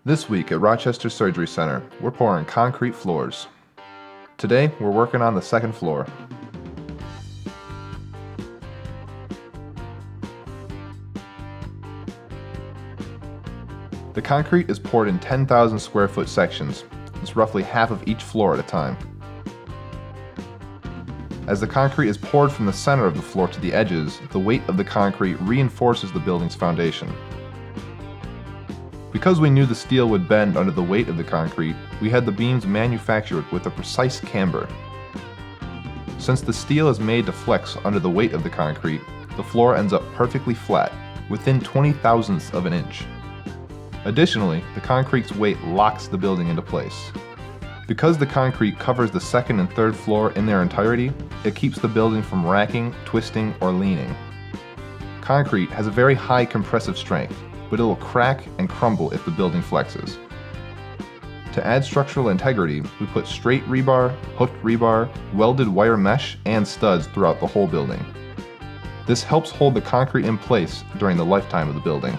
This week at Rochester Surgery Center, we're pouring concrete floors. Today, we're working on the second floor. The concrete is poured in 10,000 square foot sections. It's roughly half of each floor at a time. As the concrete is poured from the center of the floor to the edges, the weight of the concrete reinforces the building's foundation. Because we knew the steel would bend under the weight of the concrete, we had the beams manufactured with a precise camber. Since the steel is made to flex under the weight of the concrete, the floor ends up perfectly flat, within 20 thousandths of an inch. Additionally, the concrete's weight locks the building into place. Because the concrete covers the second and third floor in their entirety, it keeps the building from racking, twisting, or leaning. Concrete has a very high compressive strength, but it will crack and crumble if the building flexes. To add structural integrity, we put straight rebar, hooked rebar, welded wire mesh, and studs throughout the whole building. This helps hold the concrete in place during the lifetime of the building.